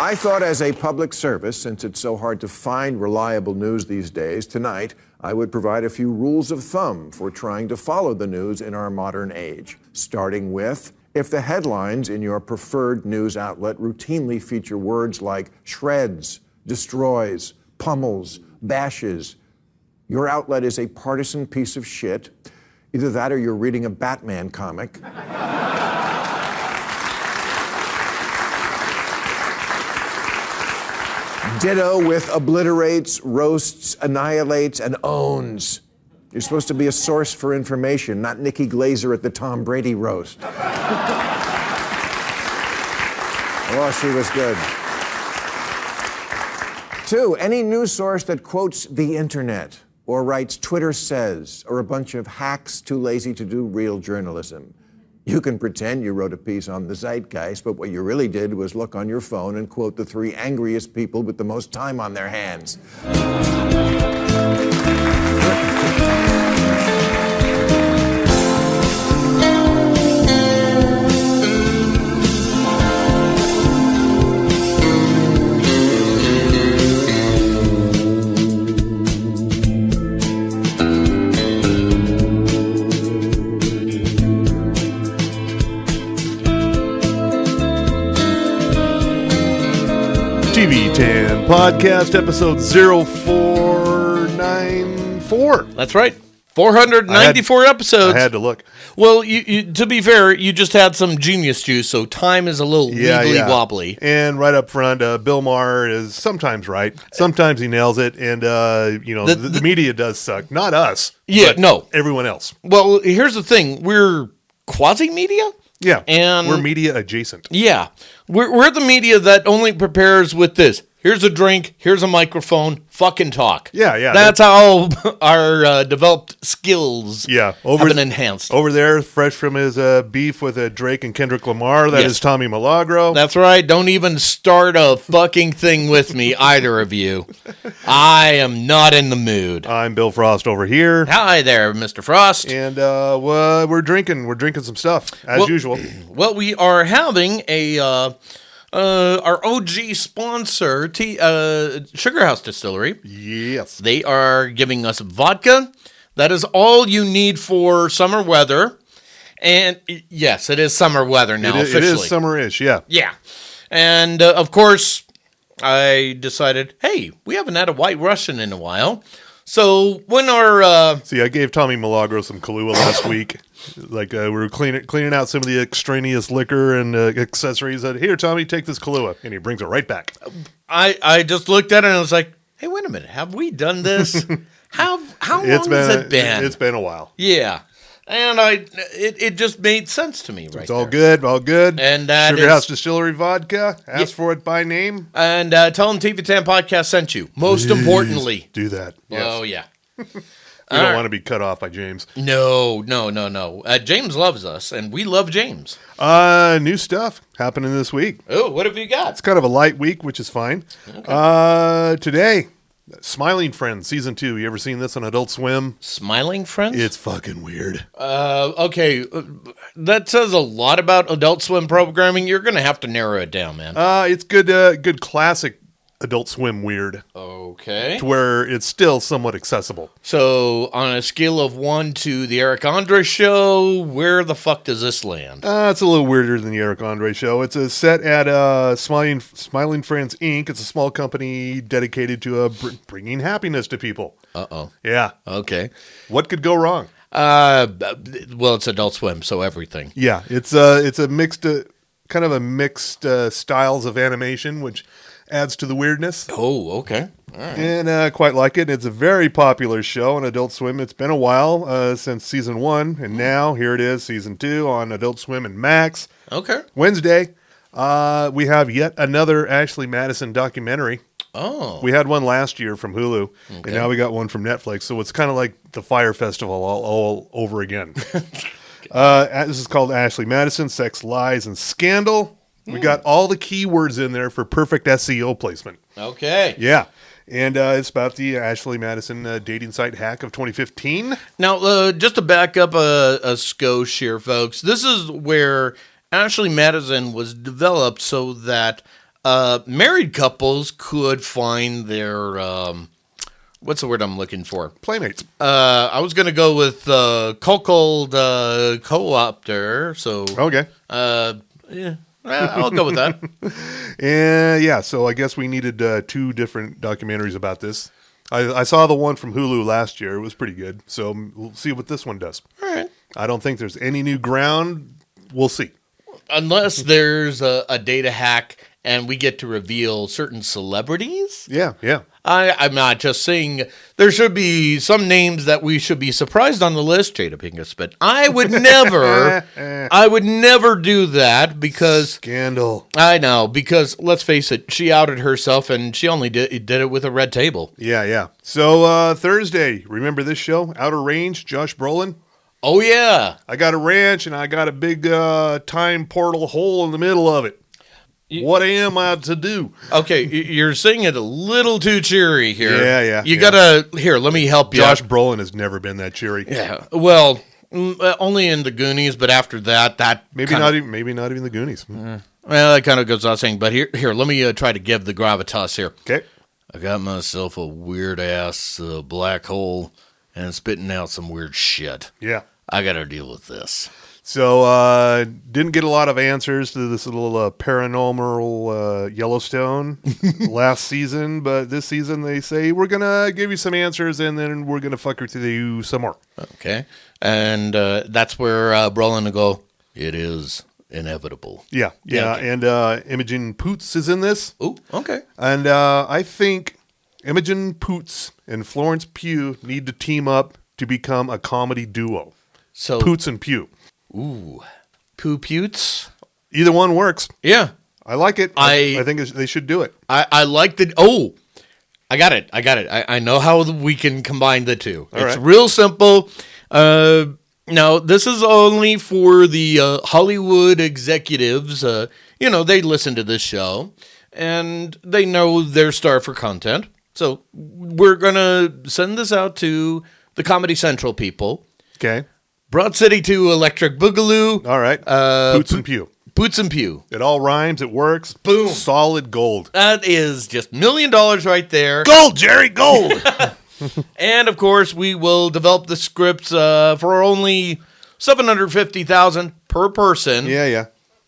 I thought as a public service, since it's so hard to find reliable news these days, tonight I would provide a few rules of thumb for trying to follow the news in our modern age. Starting with, if the headlines in your preferred news outlet routinely feature words like shreds, destroys, pummels, bashes, your outlet is a partisan piece of shit. Either that or you're reading a Batman comic. Ditto with obliterates, roasts, annihilates, and owns. You're supposed to be a source for information, not Nikki Glaser at the Tom Brady roast. Oh, she was good. 2, any news source that quotes the internet or writes Twitter says or a bunch of hacks too lazy to do real journalism. You can pretend you wrote a piece on the zeitgeist, but what you really did was look on your phone and quote the 3 angriest people with the most time on their hands. TV10 Podcast, episode 0494. That's right. 494 episodes. I had to look. Well, you, to be fair, you just had some genius juice, so time is a little legally wobbly. And right up front, Bill Maher is sometimes right. Sometimes he nails it. And, the media does suck. Not us. Yeah, no. Everyone else. Well, here's the thing. We're quasi-media? Yeah, and we're media adjacent. Yeah, we're the media that only prepares with this. Here's a drink, here's a microphone, fucking talk. Yeah. That's how our developed skills have been enhanced. Over there, fresh from his beef with Drake and Kendrick Lamar, that is Tommy Milagro. That's right. Don't even start a fucking thing with me, either of you. I am not in the mood. I'm Bill Frost over here. Hi there, Mr. Frost. And we're drinking some stuff, as usual. Well, we are having our OG sponsor, Sugar House Distillery. Yes. They are giving us vodka. That is all you need for summer weather. And yes, it is summer weather now, officially. It is summer-ish, yeah. Yeah. And, of course, I decided, hey, we haven't had a White Russian in a while. So when our... See, I gave Tommy Milagro some Kahlua last week. Like, we were cleaning out some of the extraneous liquor and accessories. Here, Tommy, take this Kahlua. And he brings it right back. I just looked at it and I was like, hey, wait a minute. Have we done this? How long has it been? It's been a while. Yeah. And it just made sense to me right It's all good. And that Sugar House Distillery Vodka. Ask for it by name. And tell them TV10 Podcast sent you. Most importantly. Do that. Yes. Oh, yeah. We don't want to be cut off by James. No. James loves us, and we love James. New stuff happening this week. Oh, what have you got? It's kind of a light week, which is fine. Okay. Today, Smiling Friends, Season 2. You ever seen this on Adult Swim? Smiling Friends? It's fucking weird. Okay. That says a lot about Adult Swim programming. You're going to have to narrow it down, man. It's good classic Adult Swim weird. Okay. To where it's still somewhat accessible. So, on a scale of 1 to the Eric Andre show, where the fuck does this land? It's a little weirder than the Eric Andre show. It's a set at Smiling Friends, Inc. It's a small company dedicated to bringing happiness to people. Uh-oh. Yeah. Okay. What could go wrong? Well, it's Adult Swim, so everything. Yeah. It's a mixed, kind of a mixed styles of animation, which adds to the weirdness. Oh, okay. All right. And quite like it. It's a very popular show on Adult Swim. It's been a while since Season 1, and now here it is, Season 2 on Adult Swim and Max. Okay. Wednesday, we have yet another Ashley Madison documentary. Oh. We had one last year from Hulu, and now we got one from Netflix, so it's kind of like the Fire Festival all over again. This is called Ashley Madison, Sex, Lies, and Scandal. We got all the keywords in there for perfect SEO placement. Okay. Yeah. And it's about the Ashley Madison dating site hack of 2015. Now, just to back up a skosh here, folks, this is where Ashley Madison was developed so that married couples could find their what's the word I'm looking for? Playmates. I was going to go with cuckold co-opter. So Okay. yeah, I'll go with that. Yeah, so I guess we needed 2 different documentaries about this. I saw the one from Hulu last year. It was pretty good. So we'll see what this one does. All right. I don't think there's any new ground. We'll see. Unless there's a data hack and we get to reveal certain celebrities. Yeah. I'm not just saying there should be some names that we should be surprised on the list, Jada Pinkett, but I would never do that because Scandal. I know, because let's face it, she outed herself and she only did it with a red table. Yeah. So Thursday, remember this show, Outer Range, Josh Brolin? Oh yeah. I got a ranch and I got a big time portal hole in the middle of it. What am I to do? Okay, you're saying it a little too cheery here. Yeah. You gotta, here, let me help you. Josh Brolin has never been that cheery. Yeah, well, only in the Goonies, but after that maybe not even the Goonies. Well, that kind of goes without saying. But here, let me try to give the gravitas here. Okay. I got myself a weird ass black hole and spitting out some weird shit. Yeah. I got to deal with this. So didn't get a lot of answers to this little paranormal Yellowstone last season, but this season they say we're gonna give you some answers and then we're gonna fuck with you some more. Okay, and that's where Brolin will go. It is inevitable. Yeah, okay. And Imogen Poots is in this. Oh, okay. And I think Imogen Poots and Florence Pugh need to team up to become a comedy duo. So Poots and Pugh. Ooh, Poots. Either one works. Yeah, I like it. I think they should do it. I like the. Oh, I got it. I know how we can combine the two. It's real simple. Now, this is only for the Hollywood executives. They listen to this show, and they know they're starved for content. So we're going to send this out to the Comedy Central people. Okay. Broad City to Electric Boogaloo. All right. Poots and Pew. Poots and Pew. It all rhymes. It works. Boom. Solid gold. That is just $1 million right there. Gold, Jerry, gold. And, of course, we will develop the scripts for only $750,000 per person. Yeah.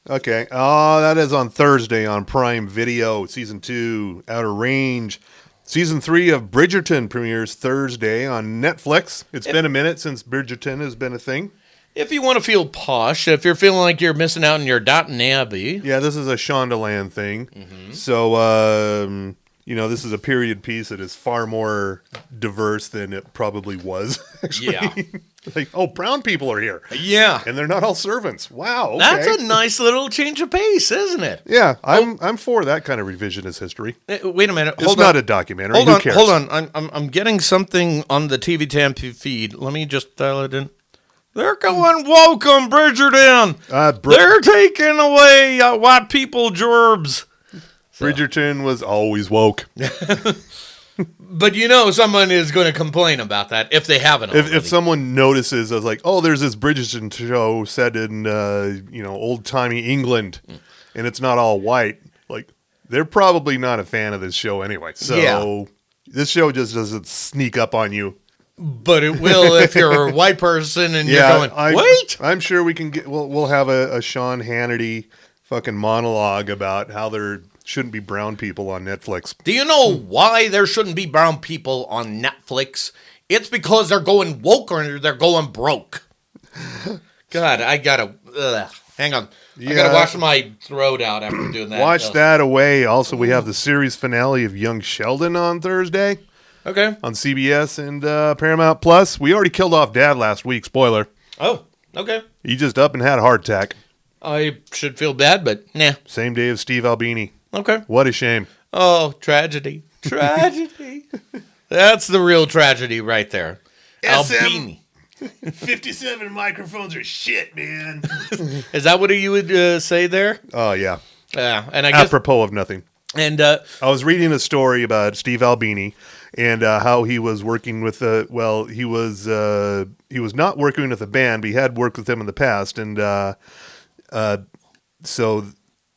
Okay. Oh, that is on Thursday on Prime Video. Season 2, Outer Range. Season 3 of Bridgerton premieres Thursday on Netflix. It's been a minute since Bridgerton has been a thing. If you want to feel posh, if you're feeling like you're missing out on your Downton Abbey. Yeah, this is a Shondaland thing. Mm-hmm. So, this is a period piece that is far more diverse than it probably was, actually. Yeah. Like, brown people are here. Yeah. And they're not all servants. Wow. Okay. That's a nice little change of pace, isn't it? Yeah, I'm for that kind of revisionist history. Wait a minute. It's not a documentary. Hold Who on. cares? Hold on. I'm getting something on the TV Tampa feed. Let me just dial it in. They're going woke on Bridgerton. They're taking away white people gerbs. Bridgerton was always woke. But someone is going to complain about that if they haven't already. If someone notices, as like, there's this Bridgerton show set in old-timey England, and it's not all white, like, they're probably not a fan of this show anyway. So this show just doesn't sneak up on you. But it will if you're a white person and you're going, wait! I'm sure we can we'll have a Sean Hannity fucking monologue about how there shouldn't be brown people on Netflix. Do you know why there shouldn't be brown people on Netflix? It's because they're going woke or they're going broke. God, I gotta hang on. I gotta wash my throat out after doing that. Watch that away. Also, we have the series finale of Young Sheldon on Thursday. Okay. On CBS and Paramount Plus. We already killed off Dad last week. Spoiler. Oh, okay. He just up and had a heart attack. I should feel bad, but nah. Same day as Steve Albini. Okay. What a shame. Oh, tragedy. Tragedy. That's the real tragedy right there. Albini. 57 microphones are shit, man. Is that what you would say there? Oh, yeah. Yeah. And I guess apropos of nothing. And I was reading a story about Steve Albini and how he was working with he was not working with a band, but he had worked with them in the past, and so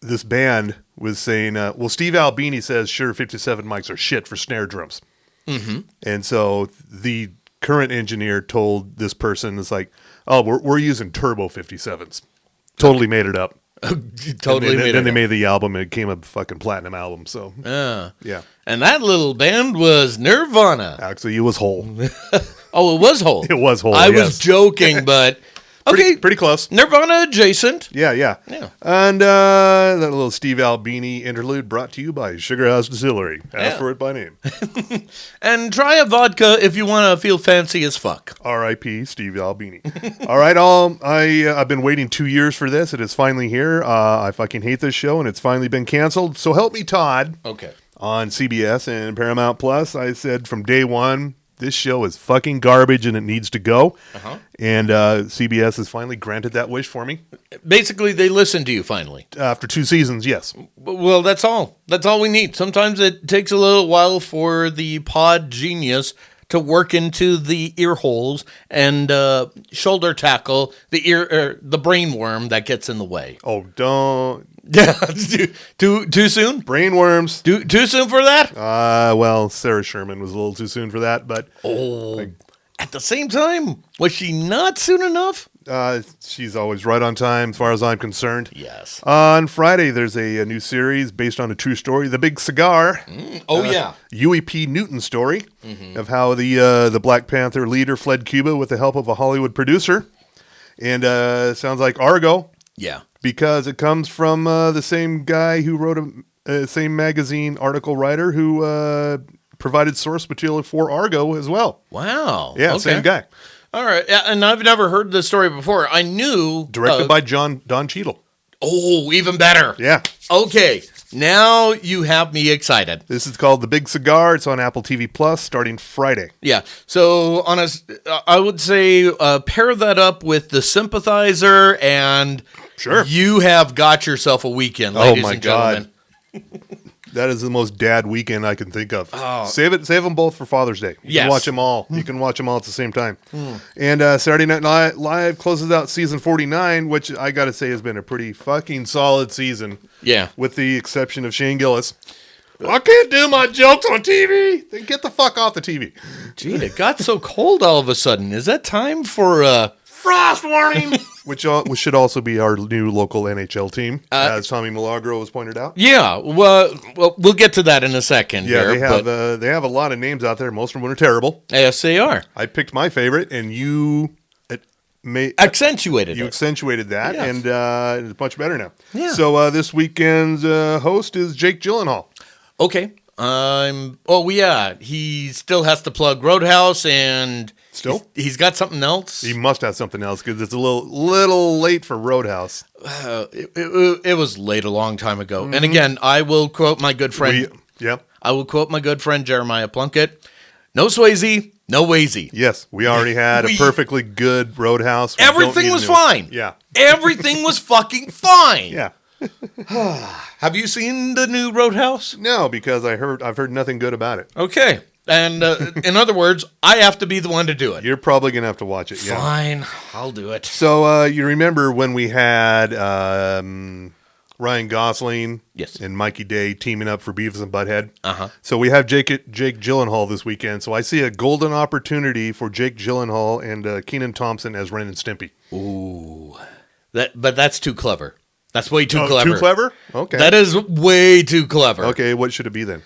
this band was saying, well, Steve Albini says Shure 57 mics are shit for snare drums. Mm-hmm. And so the current engineer told this person, it's like, oh, we're using turbo 57s. Totally made it up. Totally made it Then they up. made the album, and it became a fucking platinum album. So, Yeah. And that little band was Nirvana. Actually, it was Hole. Oh, it was Hole. It was Hole, I yes. was joking, but okay. Pretty close. Nirvana adjacent. Yeah. And that little Steve Albini interlude brought to you by Sugar House Distillery. Ask for it by name. And try a vodka if you want to feel fancy as fuck. R.I.P. Steve Albini. All right, I've been waiting 2 years for this. It is finally here. I fucking hate this show, and it's finally been canceled. So help me, Todd. Okay. On CBS and Paramount Plus, I said from day one, this show is fucking garbage and it needs to go. Uh-huh. And CBS has finally granted that wish for me. Basically, they listened to you finally. After 2 seasons, yes. Well, that's all. That's all we need. Sometimes it takes a little while for the pod genius to work into the ear holes and shoulder tackle the brain worm that gets in the way. Oh, don't. Yeah, too soon? Brain worms. Too soon for that? Well, Sarah Sherman was a little too soon for that, but At the same time, was she not soon enough? she's always right on time as far as I'm concerned. Yes. On Friday, there's a new series based on a true story, The Big Cigar. Yeah. Huey P. Newton story of how the Black Panther leader fled Cuba with the help of a Hollywood producer. And sounds like Argo. Yeah. Because it comes from the same guy who wrote same magazine article writer who provided source material for Argo as well. Wow. Yeah, okay. same guy. All right. And I've never heard this story before. I knew. Directed by Don Cheadle. Oh, even better. Yeah. Okay. Now you have me excited. This is called The Big Cigar. It's on Apple TV Plus starting Friday. Yeah. So I would say pair that up with The Sympathizer and Sure. You have got yourself a weekend, ladies my and gentlemen. God. That is the most dad weekend I can think of. Oh. Save them both for Father's Day. You can watch them all. You can watch them all at the same time. And Saturday Night Live closes out season 49, which I got to say has been a pretty fucking solid season. Yeah. With the exception of Shane Gillis. I can't do my jokes on TV. Then get the fuck off the TV. Gee, it got so cold all of a sudden. Is that time for frost warning? Which should also be our new local NHL team, as Tommy Milagro has pointed out. Yeah, well, we'll get to that in a second. Yeah, here, they have a lot of names out there. Most of them are terrible. Yes, they are. I picked my favorite, and you accentuated that, yes. And it's much better now. Yeah. So this weekend's host is Jake Gyllenhaal. Okay. He still has to plug Roadhouse, and he's got something else. He must have something else because it's a little late for Roadhouse. It was late a long time ago. And again, I will quote my good friend. I will quote my good friend Jeremiah Plunkett. No Swayze, no Wazy. Yes, we already had a perfectly good Roadhouse. Everything was fine. Yeah. Everything was fucking fine. Yeah. Have you seen the new Roadhouse? No, because I've heard nothing good about it. Okay. And in other words, I have to be the one to do it. You're probably going to have to watch it. Yeah. Fine. I'll do it. So you remember when we had Ryan Gosling and Mikey Day teaming up for Beavis and Butthead? Uh-huh. So we have Jake Gyllenhaal this weekend. So I see a golden opportunity for Jake Gyllenhaal and Kenan Thompson as Ren and Stimpy. Ooh. But that's too clever. That's way too clever. Too clever? Okay. That is way too clever. Okay, what should it be then?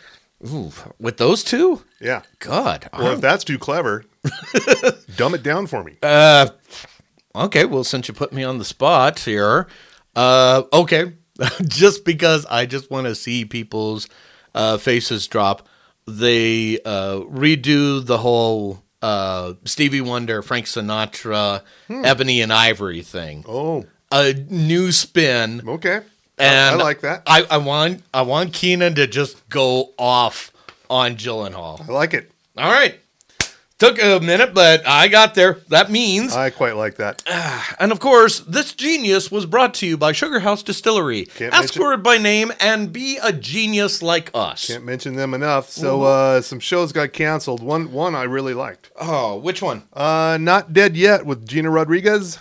Ooh, with those two? Yeah. God. Well, if that's too clever, dumb it down for me. Okay, well, since you put me on the spot here, okay, just because I just want to see people's faces drop, they redo the whole Stevie Wonder, Frank Sinatra, Ebony and Ivory thing. Oh. A new spin. Okay. And I like that. I want Kenan to just go off on Gyllenhaal. I like it. All right. Took a minute, but I got there. That means... I quite like that. And of course, this genius was brought to you by Sugar House Distillery. Ask for it by name and be a genius like us. Can't mention them enough. So some shows got canceled. One I really liked. Oh, which one? Not Dead Yet with Gina Rodriguez.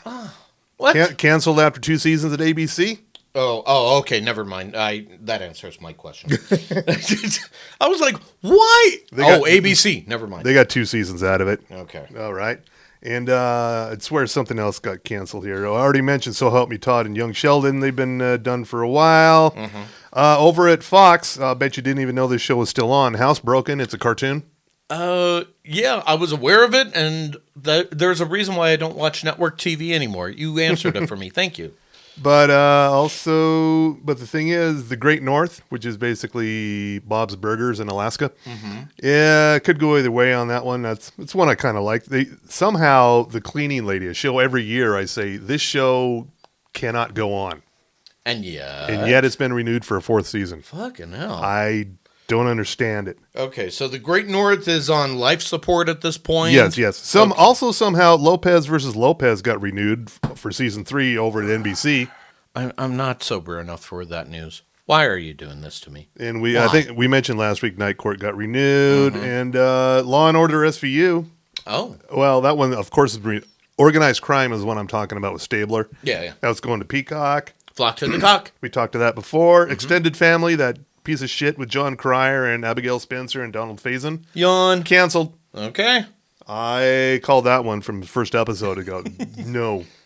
What? Canceled after 2 seasons at ABC. Oh, okay. Never mind. That answers my question. I was like, why? ABC. Never mind. They got 2 seasons out of it. Okay. All right. And I swear something else got canceled here. I already mentioned So Help Me Todd and Young Sheldon. They've been done for a while. Mm-hmm. Over at Fox, I bet you didn't even know this show was still on. Housebroken. It's a cartoon. Yeah, I was aware of it, and there's a reason why I don't watch network TV anymore. You answered it for me. Thank you. But the thing is, The Great North, which is basically Bob's Burgers in Alaska, yeah, it could go either way on that one. It's one I kind of like. Somehow the cleaning lady, a show every year, I say this show cannot go on, and yet it's been renewed for a 4th season. Fucking hell! I don't understand it. Okay, so The Great North is on life support at this point. Yes. Also somehow Lopez versus Lopez got renewed for season 3 over at NBC. I'm not sober enough for that news. Why are you doing this to me? And I think we mentioned last week Night Court got renewed, and Law and Order SVU. Oh, well, that one of course is Organized Crime is one I'm talking about with Stabler. Yeah. That's going to Peacock. Flock to the Cock. We talked to that before. Extended Family, that piece of shit with John Cryer and Abigail Spencer and Donald Faison. Yawn. Canceled. Okay. I called that one from the first episode and go,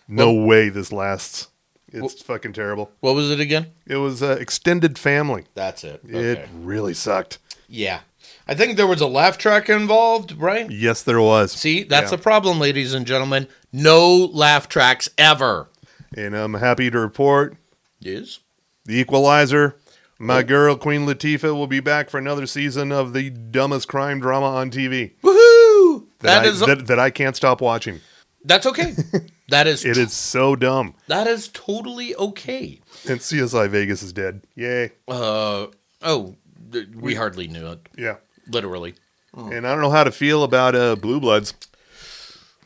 no way this lasts. It's fucking terrible. What was it again? It was Extended Family. That's it. Okay. It really sucked. Yeah. I think there was a laugh track involved, right? Yes, there was. See, that's the problem, ladies and gentlemen. No laugh tracks ever. And I'm happy to report. Yes? The Equalizer. My girl, Queen Latifah, will be back for another season of the dumbest crime drama on TV. Woohoo! That I can't stop watching. That's okay. It is so dumb. That is totally okay. And CSI Vegas is dead. Yay. We hardly knew it. Yeah. Literally. And I don't know how to feel about Blue Bloods.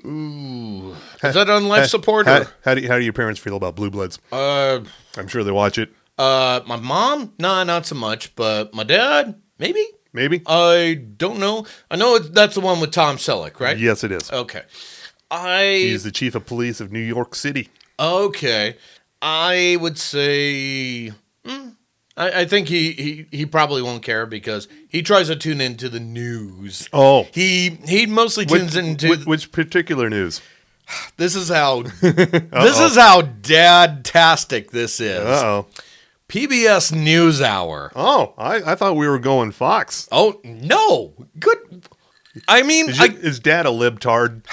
Ooh. Is that on life support? How do your parents feel about Blue Bloods? I'm sure they watch it. My mom? Nah, not so much. But my dad? Maybe? I don't know. I know that's the one with Tom Selleck, right? Yes, it is. Okay. He's the chief of police of New York City. Okay. I would say... I think he probably won't care because he tries to tune into the news. Oh. He mostly tunes into... Which particular news? This is how... This is how dad-tastic this is. Uh-oh. PBS NewsHour. Oh, I thought we were going Fox. Oh, no. Good. I mean... Is dad a libtard?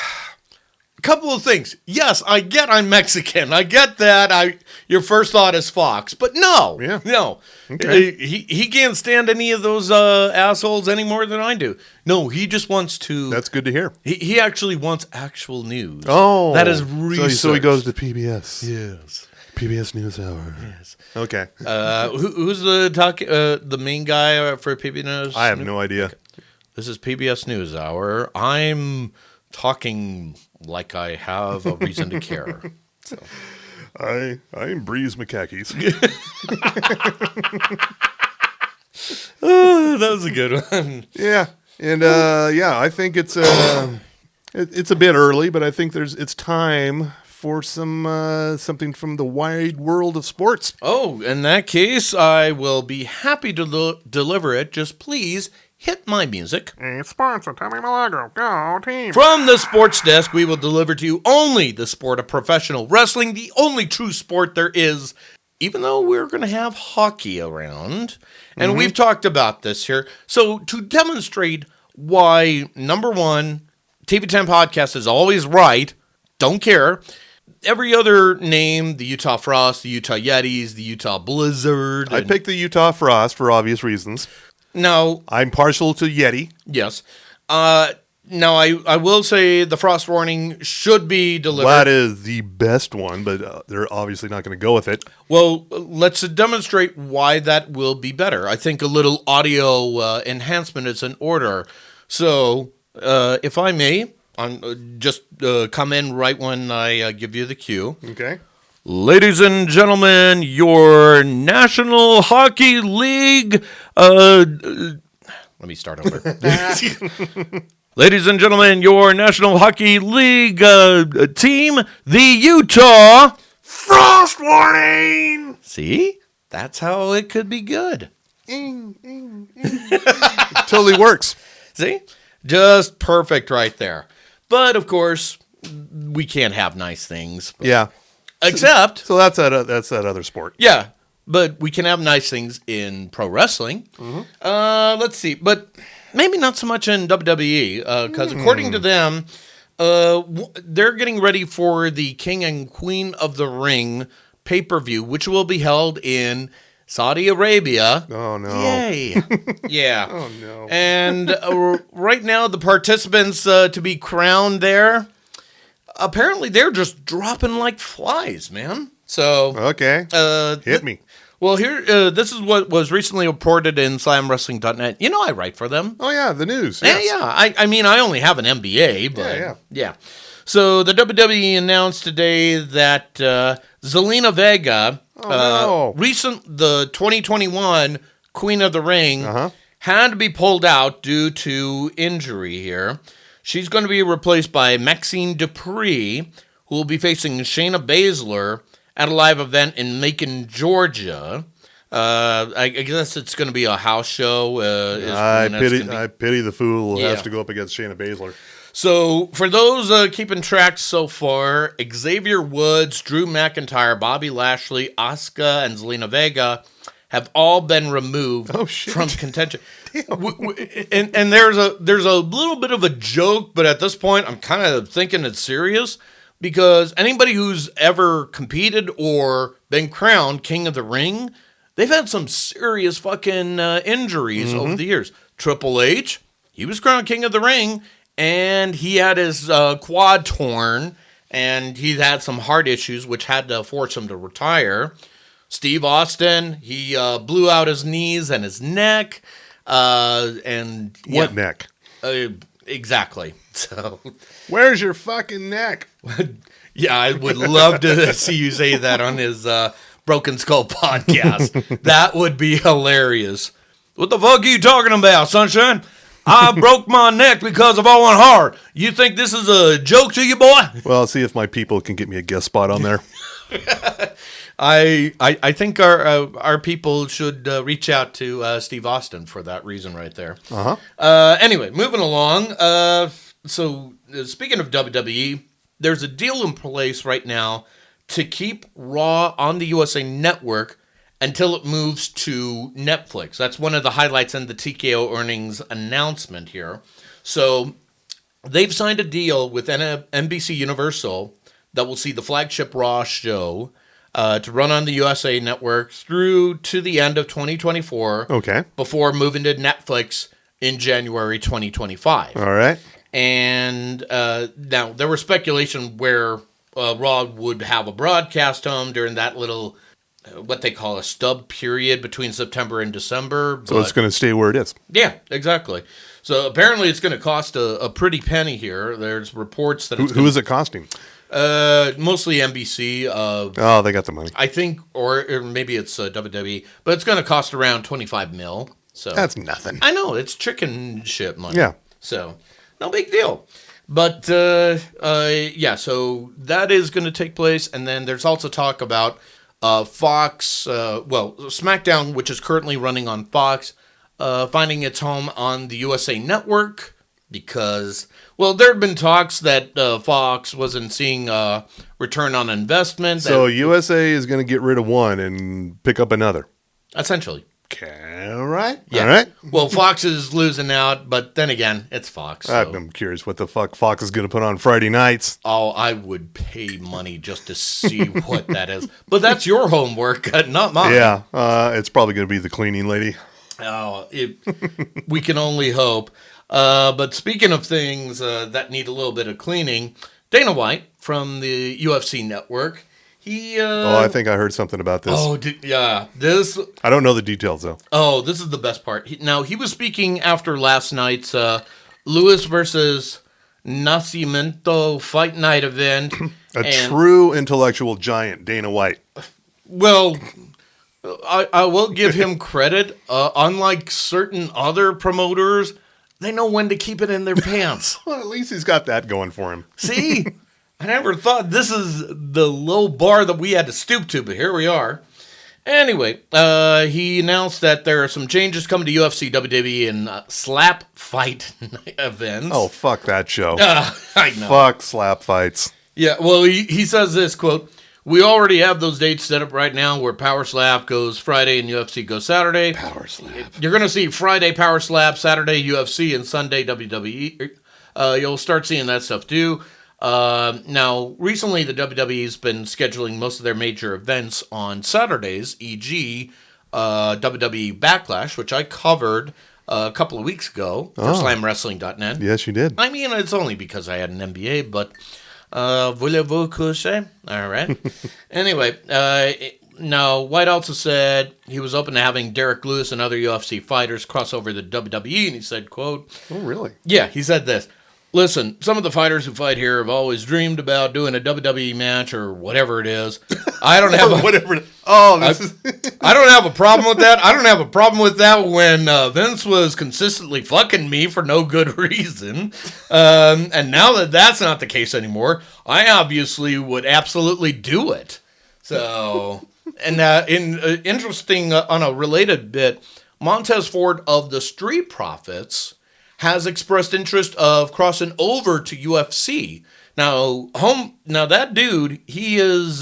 Couple of things. Yes, I get I'm Mexican. I get that. Your first thought is Fox, but no. Yeah. No. Okay. He can't stand any of those assholes any more than I do. No, he just wants to... That's good to hear. He actually wants actual news. Oh. That is research. So he goes to PBS. Yes. PBS NewsHour. Yes. Okay. Who's the main guy for PBS News? I have no idea. Okay. This is PBS NewsHour. I'm talking like I have a reason to care. So. I'm Breeze McCackey's. Oh, that was a good one. Yeah. And I think it's a bit early, but I think it's time for something from the wide world of sports. Oh, in that case, I will be happy to deliver it. Just please hit my music. Hey, sponsor, Tommy Milagro. Go team. From the sports desk, we will deliver to you only the sport of professional wrestling, the only true sport there is, even though we're going to have hockey around. And we've talked about this here. So to demonstrate why, number one, TV10 Podcast is always right, don't care. Every other name, the Utah Frost, the Utah Yetis, the Utah Blizzard. I picked the Utah Frost for obvious reasons. Now, I'm partial to Yeti. Yes. Now, I will say the Frost Warning should be delivered. That is the best one, but they're obviously not going to go with it. Well, let's demonstrate why that will be better. I think a little audio enhancement is in order. So, if I may, just come in right when I give you the cue. Okay. Ladies and gentlemen, your National Hockey League... let me start over. Ladies and gentlemen, your National Hockey League team, the Utah Frost warning! See? That's how it could be good. It totally works. See? Just perfect right there. But, of course, we can't have nice things. Yeah. Except... So that's that other sport. Yeah. But we can have nice things in pro wrestling. Let's see. But maybe not so much in WWE. Because according to them, they're getting ready for the King and Queen of the Ring pay-per-view, which will be held in Saudi Arabia. Oh, no. Yay. Yeah. Oh, no. And right now, the participants to be crowned there, apparently they're just dropping like flies, man. So... Okay. Hit me. Well, here, this is what was recently reported in SlamWrestling.net. You know I write for them. Oh, yeah, the news. Yes. Yes. Yeah. I mean, I only have an MBA, but Yeah. So the WWE announced today that Zelina Vega, the 2021 Queen of the Ring, had to be pulled out due to injury here. She's going to be replaced by Maxine Dupree, who will be facing Shayna Baszler at a live event in Macon, Georgia. I guess it's going to be a house show. I pity the fool who has to go up against Shayna Baszler. So, for those keeping track so far, Xavier Woods, Drew McIntyre, Bobby Lashley, Asuka, and Zelina Vega have all been removed from contention. And there's a little bit of a joke, but at this point, I'm kind of thinking it's serious. Because anybody who's ever competed or been crowned King of the Ring, they've had some serious fucking injuries over the years. Triple H, he was crowned King of the Ring, and he had his quad torn, and he had some heart issues, which had to force him to retire. Steve Austin, he blew out his knees and his neck. What neck? Exactly. So, where's your fucking neck? Yeah, I would love to see you say that on his Broken Skull podcast. That would be hilarious. What the fuck are you talking about, Sunshine? I broke my neck because of Owen Hart. You think this is a joke to you, boy? Well, see if my people can get me a guest spot on there. I think our people should reach out to Steve Austin for that reason right there. Anyway, moving along. So speaking of WWE, there's a deal in place right now to keep Raw on the USA Network until it moves to Netflix. That's one of the highlights in the TKO earnings announcement here. So they've signed a deal with NBC Universal that will see the flagship Raw show to run on the USA Network through to the end of 2024. Okay. Before moving to Netflix in January 2025. All right. And now there was speculation where Raw would have a broadcast home during that little, what they call a stub period between September and December. So it's going to stay where it is. Yeah, exactly. So apparently it's going to cost a pretty penny here. There's reports that who is it costing? Mostly NBC. Oh, they got the money. I think, or maybe it's WWE, but it's going to cost around $25 million. So that's nothing. I know, it's chicken shit money. Yeah. So no big deal. But yeah, so that is going to take place, and then there's also talk about Fox. SmackDown, which is currently running on Fox, finding its home on the USA Network. Because, well, there have been talks that Fox wasn't seeing return on investment. So USA is going to get rid of one and pick up another. Essentially. Okay, all right. Yeah. All right. Well, Fox is losing out, but then again, it's Fox. So. I'm curious what the fuck Fox is going to put on Friday nights. Oh, I would pay money just to see what that is. But that's your homework, not mine. Yeah, it's probably going to be the cleaning lady. Oh, we can only hope. But speaking of things that need a little bit of cleaning, Dana White from the UFC Network, he... I think I heard something about this. Oh, yeah. This... I don't know the details, though. Oh, this is the best part. He was speaking after last night's Lewis versus Nascimento Fight Night event. True intellectual giant, Dana White. Well... I will give him credit. Unlike certain other promoters, they know when to keep it in their pants. Well, at least he's got that going for him. See? I never thought this is the low bar that we had to stoop to, but here we are. Anyway, he announced that there are some changes coming to UFC, WWE, and slap fight events. Oh, fuck that show. I know. Fuck slap fights. Yeah, well, he says this, quote, "We already have those dates set up right now where Power Slap goes Friday and UFC goes Saturday. Power slap. You're going to see Friday Power Slap, Saturday UFC, and Sunday WWE. You'll start seeing that stuff too. Now, recently the WWE's been scheduling most of their major events on Saturdays, e.g., WWE Backlash, which I covered a couple of weeks ago for SlamWrestling.net. Yes, you did. I mean, it's only because I had an MBA, but voulez-vous coucher? All right. Anyway, now, White also said he was open to having Derek Lewis and other UFC fighters cross over to WWE, and he said, quote... Oh, really? Yeah, he said this. "Listen, some of the fighters who fight here have always dreamed about doing a WWE match or whatever it is. I don't have I don't have a problem with that. I don't have a problem with that when Vince was consistently fucking me for no good reason. And now that that's not the case anymore, I obviously would absolutely do it." So, and interesting on a related bit, Montez Ford of the Street Profits has expressed interest of crossing over to UFC. Now that dude, he was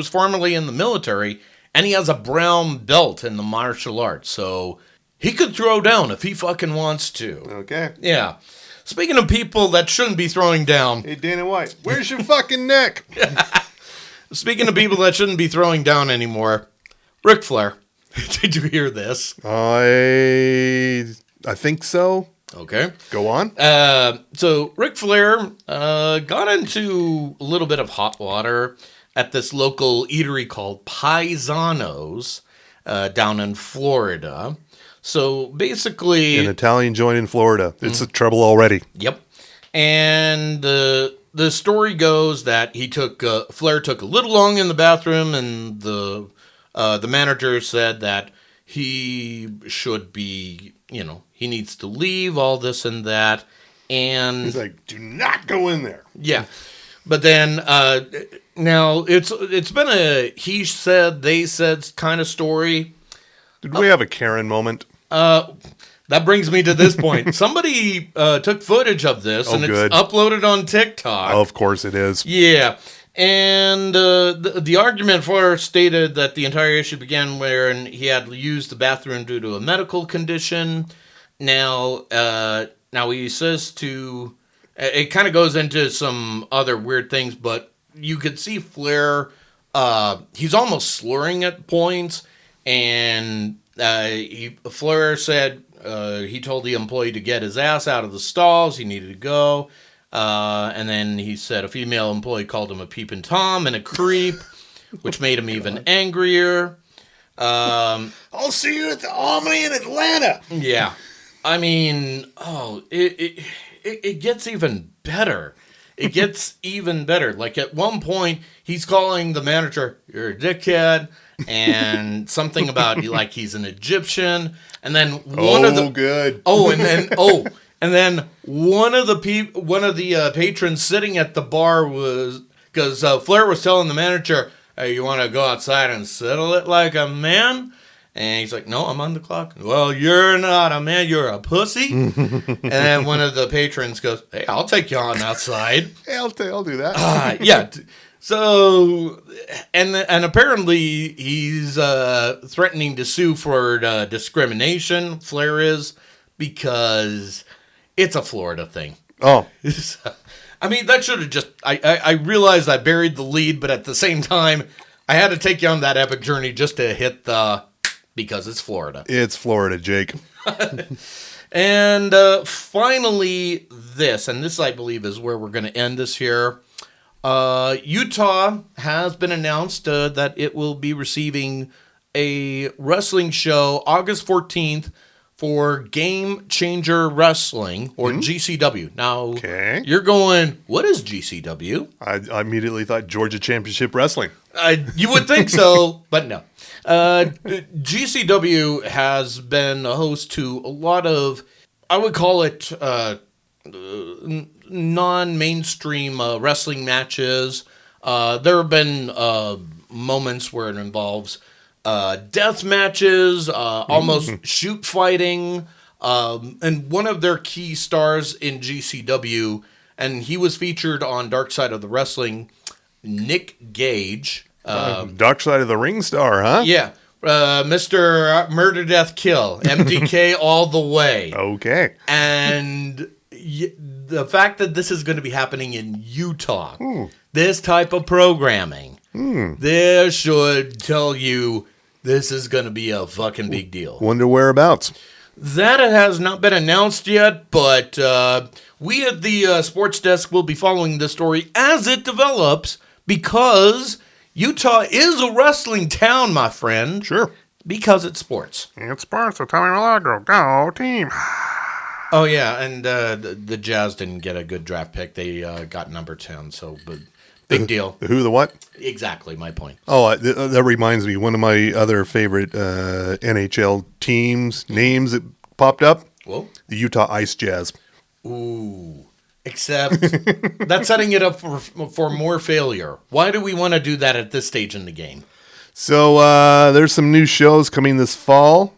formerly in the military, and he has a brown belt in the martial arts, so he could throw down if he fucking wants to. Okay. Yeah. Speaking of people that shouldn't be throwing down. Hey, Dana White, where's your fucking neck? Speaking of people that shouldn't be throwing down anymore, Ric Flair. Did you hear this? I think so. Okay. Go on. So Ric Flair got into a little bit of hot water at this local eatery called Paisanos down in Florida. So basically... An Italian joint in Florida. It's a trouble already. Yep. And the story goes that Flair took a little long in the bathroom, and the manager said that he should be, he needs to leave, all this and that. And he's like, do not go in there. Yeah. But then, now, it's been a he said, they said kind of story. Did we have a Karen moment? That brings me to this point. Somebody took footage of this, and good. It's uploaded on TikTok. Oh, of course it is. Yeah. And the argument Flair stated that the entire issue began when he had used the bathroom due to a medical condition. Now he says it kind of goes into some other weird things, but you could see Flair, he's almost slurring at points, and Flair said he told the employee to get his ass out of the stalls, he needed to go. And then he said a female employee called him a peeping Tom and a creep, which made him even angrier. I'll see you at the Omni in Atlanta. Yeah. I mean, it gets even better. It gets even better. Like at one point, he's calling the manager, "You're a dickhead," and something about like he's an Egyptian. And then one of the patrons sitting at the bar was, because Flair was telling the manager, "Hey, you want to go outside and settle it like a man?" And he's like, "No, I'm on the clock." "Well, you're not a man, you're a pussy." And then one of the patrons goes, "Hey, I'll take you on outside." Hey, I'll do that. Yeah. So, and apparently he's threatening to sue for discrimination, Flair is, because it's a Florida thing. Oh. I mean, that should have just... I realized I buried the lead, but at the same time, I had to take you on that epic journey just to hit the... because it's Florida. It's Florida, Jake. And finally, this I believe is where we're going to end this here. Utah has been announced that it will be receiving a wrestling show August 14th for Game Changer Wrestling, or GCW. Now, You're going, what is GCW? I immediately thought Georgia Championship Wrestling. You would think so, but no. GCW has been a host to a lot of, I would call it non-mainstream wrestling matches. There have been moments where it involves death matches, almost shoot fighting, and one of their key stars in GCW, and he was featured on Dark Side of the Wrestling, Nick Gage. Dark Side of the Ring star, huh? Yeah. Mr. Murder Death Kill, MDK all the way. Okay. And the fact that this is going to be happening in Utah, this type of programming, this should tell you this is going to be a fucking big deal. Wonder whereabouts. That has not been announced yet, but we at the Sports Desk will be following this story as it develops because Utah is a wrestling town, my friend. Sure. Because it's sports. It's sports, so Tommy Milagro. Go, team. Oh, yeah, and the Jazz didn't get a good draft pick. They got number 10, so big deal. The who, the what? Exactly, my point. Oh, that reminds me. One of my other favorite NHL teams, names that popped up. Whoa. The Utah Ice Jazz. Ooh. Except that's setting it up for more failure. Why do we want to do that at this stage in the game? So there's some new shows coming this fall.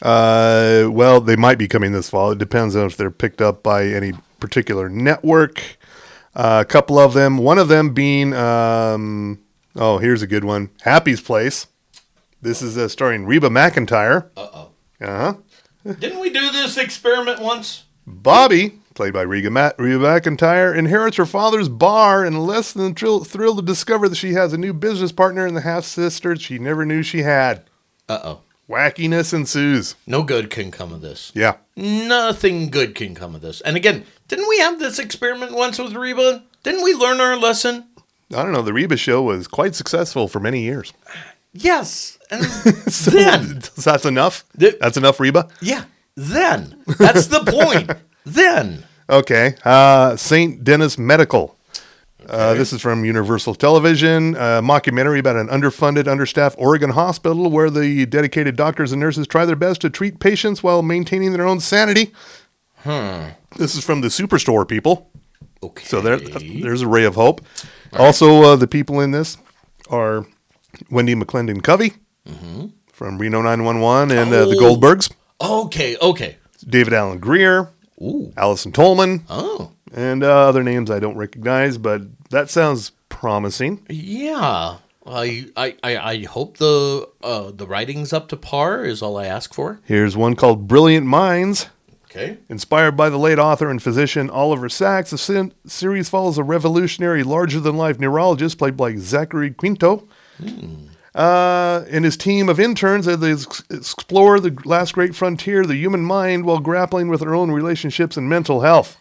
Well, they might be coming this fall. It depends on if they're picked up by any particular network. A couple of them. One of them being, here's a good one. Happy's Place. This is starring Reba McEntire. Uh-oh. Uh-huh. Didn't we do this experiment once? Bobby, played by Reba McEntire, inherits her father's bar and less than thrilled to discover that she has a new business partner in the half-sister she never knew she had. Uh-oh. Wackiness ensues. No good can come of this. Yeah. Nothing good can come of this. And again, didn't we have this experiment once with Reba? Didn't we learn our lesson? I don't know. The Reba show was quite successful for many years. Yes. And So then. that's enough? That's enough, Reba? Yeah. Then. That's the point. Then. Okay. St. Denis Medical. This is from Universal Television, a mockumentary about an underfunded, understaffed Oregon hospital where the dedicated doctors and nurses try their best to treat patients while maintaining their own sanity. This is from the Superstore people. Okay. So there's a ray of hope. Also, the people in this are Wendy McClendon Covey from Reno 911 and the Goldbergs. Okay. David Allen Greer. Ooh. Allison Tolman. Oh. And other names I don't recognize, but that sounds promising. Yeah. I hope the writing's up to par is all I ask for. Here's one called Brilliant Minds. Okay. Inspired by the late author and physician Oliver Sacks, the series follows a revolutionary, larger-than-life neurologist played by Zachary Quinto and his team of interns as they explore the last great frontier, the human mind, while grappling with their own relationships and mental health.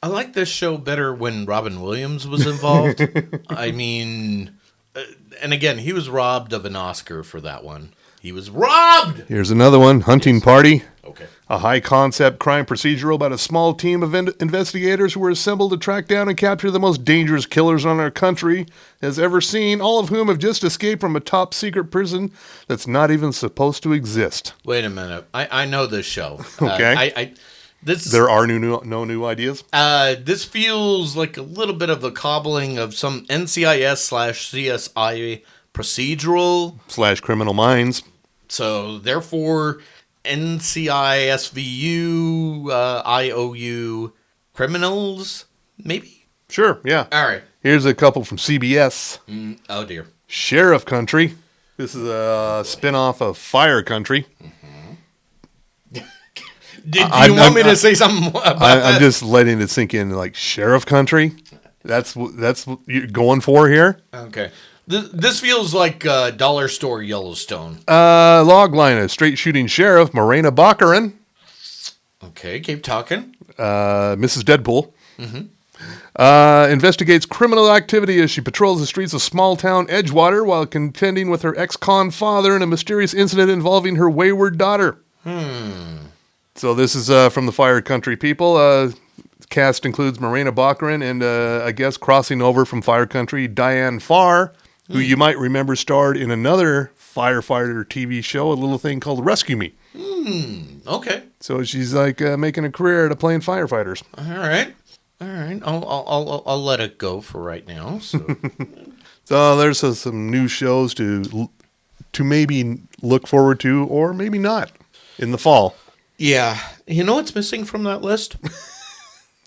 I like this show better when Robin Williams was involved. I mean, and again, he was robbed of an Oscar for that one. He was robbed! Here's another one, Hunting Party. Okay. A high-concept crime procedural about a small team of investigators who were assembled to track down and capture the most dangerous killers on our country has ever seen, all of whom have just escaped from a top-secret prison that's not even supposed to exist. Wait a minute. I know this show. Okay. There are no new ideas? This feels like a little bit of the cobbling of some NCIS/CSI procedural. /Criminal Minds. So, therefore, NCISVU, IOU criminals, maybe? Sure, yeah. All right. Here's a couple from CBS. Oh, dear. Sheriff Country. This is a spinoff of Fire Country. Do you want me to say something about that? I'm just letting it sink in, like, Sheriff Country? That's what you're going for here? Okay. This feels like Dollar Store Yellowstone. Logline, a straight-shooting sheriff, Morena Baccarin. Okay, keep talking. Mrs. Deadpool. Investigates criminal activity as she patrols the streets of small-town Edgewater while contending with her ex-con father in a mysterious incident involving her wayward daughter. So this is from the Fire Country people. Cast includes Morena Baccarin and, I guess, crossing over from Fire Country, Diane Farr, who you might remember starred in another firefighter TV show, a little thing called Rescue Me. Okay. So she's like making a career out of playing firefighters. All right. I'll let it go for right now. So. So there's some new shows to maybe look forward to, or maybe not, in the fall. Yeah. You know what's missing from that list?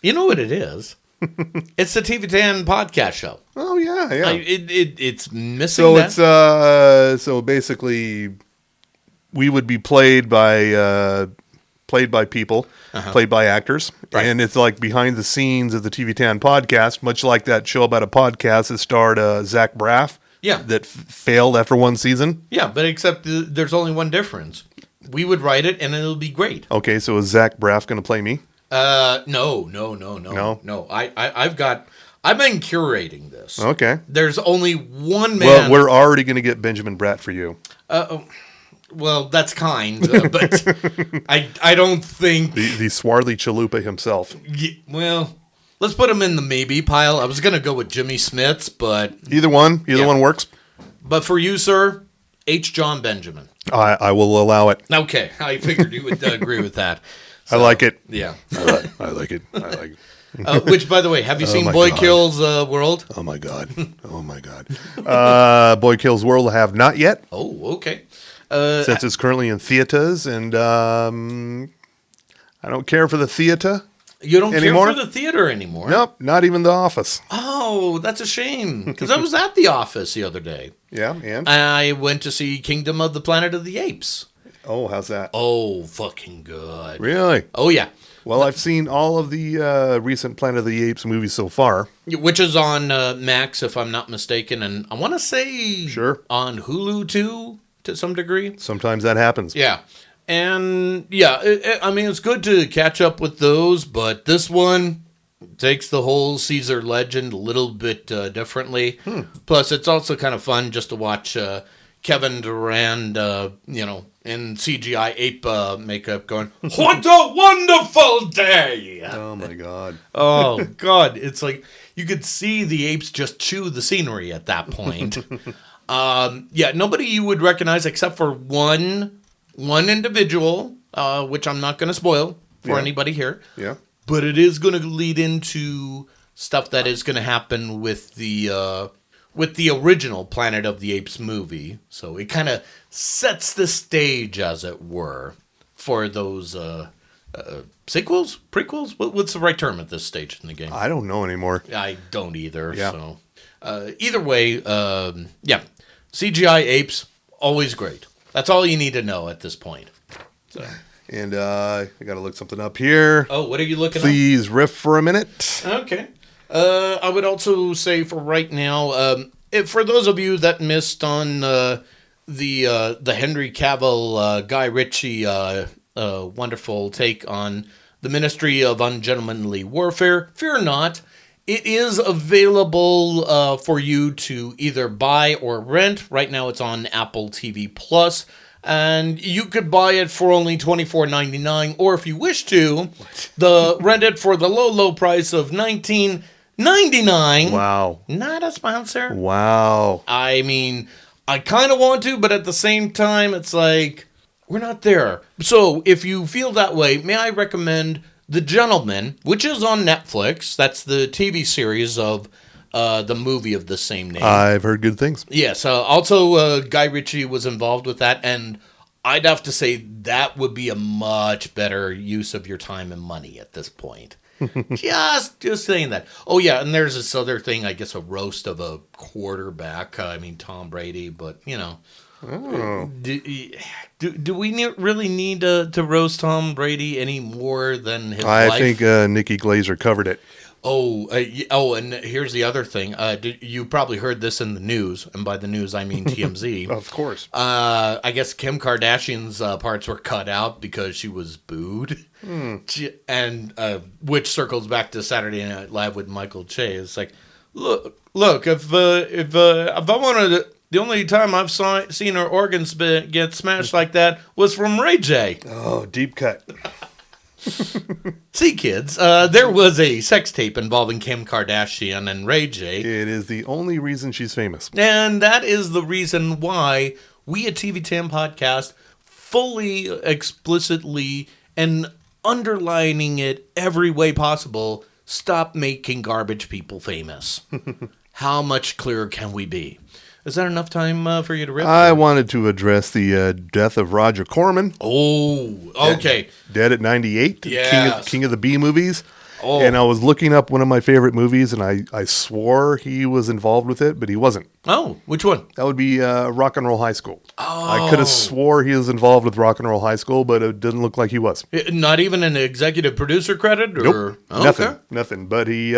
You know what it is? It's the TV 10 podcast show. Oh yeah. It's missing. So that. it's so basically we would be played by people, played by actors, Right. and it's like behind the scenes of the TV 10 podcast, much like that show about a podcast that starred Zach Braff. Yeah. That failed after one season. Yeah, but except there's only one difference. We would write it, and it'll be great. Okay, so is Zach Braff going to play me? No. I've been curating this. Okay. There's only one man. Well, we're already going to get Benjamin Bratt for you. Well, that's kind, but I don't think. The swarthy chalupa himself. Well, let's put him in the maybe pile. I was gonna go with Jimmy Smits, but Either one works. But for you, sir, H. John Benjamin. I will allow it. Okay, I figured you would agree with that. I like it. Yeah. I like it. I like it. Which, by the way, have you seen my Boy God. Kills World? Oh my god. Oh my god. Boy Kills World have not yet, Oh, okay. since it's currently in theaters, and I don't care for the theater. You don't Anymore? care for the theater anymore? Nope, not even The Office. Oh, that's a shame. Because I was at the office the other day. Yeah, and I went to see Kingdom of the Planet of the Apes. oh, how's that? Oh, fucking good. Really? Oh, yeah. Well, I've seen all of the recent Planet of the Apes movies so far. Which is on Max, if I'm not mistaken. And I want to say Sure. on Hulu, too, to some degree. Sometimes that happens. Yeah. And, yeah, I mean, it's good to catch up with those, but this one takes the whole Caesar legend a little bit differently. Plus, it's also kind of fun just to watch Kevin Durand, in CGI ape makeup going, "What a wonderful day!" Oh my god. Oh, God. It's like you could see the apes just chew the scenery at that point. Yeah, nobody you would recognize except for one individual, which I'm not going to spoil for anybody here. Yeah. But it is going to lead into stuff that is going to happen with the original Planet of the Apes movie. So it kind of sets the stage, as it were, for those sequels, prequels. What's the right term at this stage in the game? I don't know anymore. I don't either. Yeah. So either way, yeah, CGI apes always great. That's all you need to know at this point. So. And I got to look something up here. Oh, what are you looking Please riff for a minute. at? Okay. I would also say for right now, for those of you that missed on the Henry Cavill, Guy Ritchie, wonderful take on the Ministry of Ungentlemanly Warfare, fear not. It is available for you to either buy or rent. Right now it's on Apple TV Plus. And you could buy it for only $24.99, or if you wish to, rent it for the low price of $19.99. Wow. Not a sponsor. Wow. I mean, I kind of want to, but at the same time, it's like, we're not there. So, if you feel that way, may I recommend The Gentleman, which is on Netflix. That's the TV series of the movie of the same name. I've heard good things. Yes. Also, Guy Ritchie was involved with that, and I'd have to say that would be a much better use of your time and money at this point. just saying that. Oh, yeah, and there's this other thing, I guess, a roast of a quarterback. Tom Brady, but, Oh. Do we really need to roast Tom Brady any more than his I life? think Nikki Glazer covered it. And here's the other thing. You probably heard this in the news, and by the news I mean TMZ. Of course. I guess Kim Kardashian's parts were cut out because she was booed, and which circles back to Saturday Night Live with Michael Che. It's like, look, if I wanted to, the only time I've seen her organs get smashed like that was from Ray J. Oh, deep cut. See, kids, there was a sex tape involving Kim Kardashian and Ray J. It is the only reason she's famous. And that is the reason why we at TV10 Podcast fully, explicitly, and underlining it every way possible, stop making garbage people famous. How much clearer can we be? Is that enough time for you to rip? I wanted to address the death of Roger Corman. Oh, okay. Dead at 98. Yes. King of the B movies. Oh. And I was looking up one of my favorite movies, and I swore he was involved with it, but he wasn't. Oh, which one? That would be Rock and Roll High School. Oh. I could have swore he was involved with Rock and Roll High School, but it didn't look like he was. Not even an executive producer credit? Or? Nope. Oh, Nothing. okay. Nothing. But he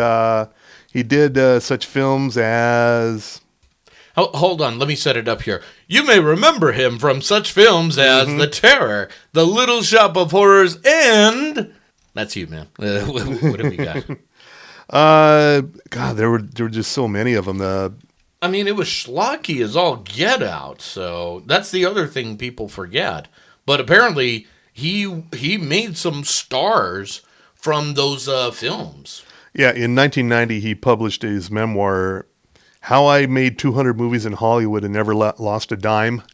did such films as... Hold on, let me set it up here. You may remember him from such films as The Terror, The Little Shop of Horrors, and... That's you, man. What have you got? God, there were just so many of them. I mean, it was schlocky as all get out, so that's the other thing people forget. But apparently, he made some stars from those films. Yeah, in 1990, he published his memoir, How I Made 200 Movies in Hollywood and Never Lost a Dime.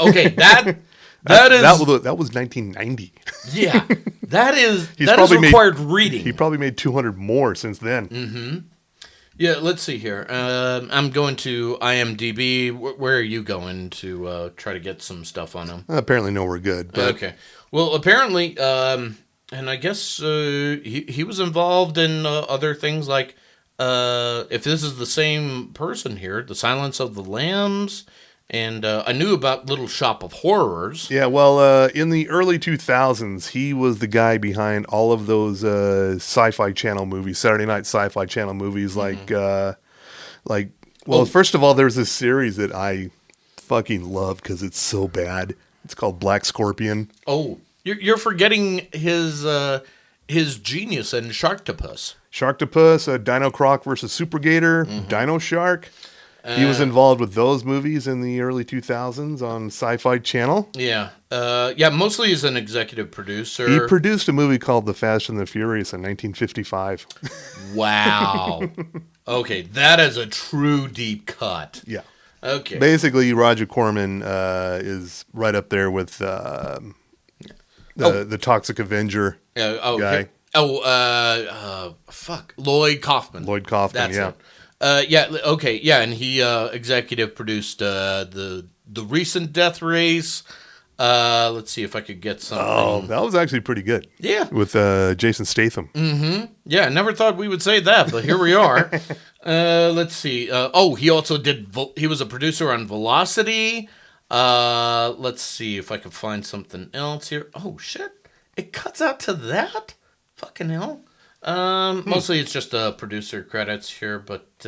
Okay, that was 1990. Yeah, that is probably required reading. He probably made 200 more since then. Mm-hmm. Yeah, let's see here. I'm going to IMDb. Where are you going to try to get some stuff on him? Apparently nowhere good. But. Okay. Well, apparently, and I guess he was involved in other things like, if this is the same person here, The Silence of the Lambs. And I knew about Little Shop of Horrors. Yeah, well, in the early 2000s, he was the guy behind all of those Sci-Fi Channel movies, Saturday Night Sci-Fi Channel movies, first of all, there's this series that I fucking love because it's so bad. It's called Black Scorpion. Oh, you're forgetting his genius in Sharktopus. Sharktopus, Dino Croc versus Super Gator, Dino Shark. He was involved with those movies in the early 2000s on Sci-Fi Channel. Yeah. Mostly as an executive producer. He produced a movie called The Fast and the Furious in 1955. Wow. Okay, that is a true deep cut. Yeah. Okay. Basically, Roger Corman is right up there with the Toxic Avenger guy. Lloyd Kaufman. Lloyd Kaufman, That's yeah. it. And he executive produced the recent Death Race. Let's see if I could get something. Oh, that was actually pretty good. Yeah, with Jason Statham. Mm-hmm. Yeah, never thought we would say that, but here we are. Let's see. He also did. He was a producer on Velocity. Let's see if I can find something else here. Oh shit! It cuts out to that. Fucking hell. Mostly it's just producer credits here, but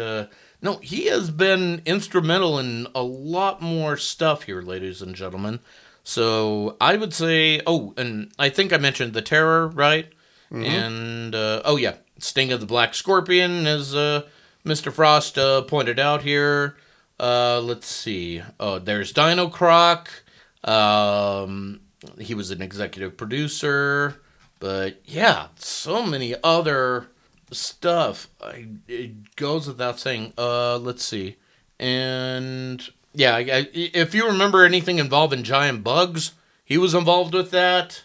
no, he has been instrumental in a lot more stuff here, ladies and gentlemen. So I would say, and I think I mentioned The Terror, right? Mm-hmm. And Sting of the Black Scorpion, as Mr. Frost pointed out here. Let's see. There's Dino Croc. He was an executive producer. But yeah, so many other stuff. It goes without saying. Let's see. And yeah, if you remember anything involving giant bugs, he was involved with that.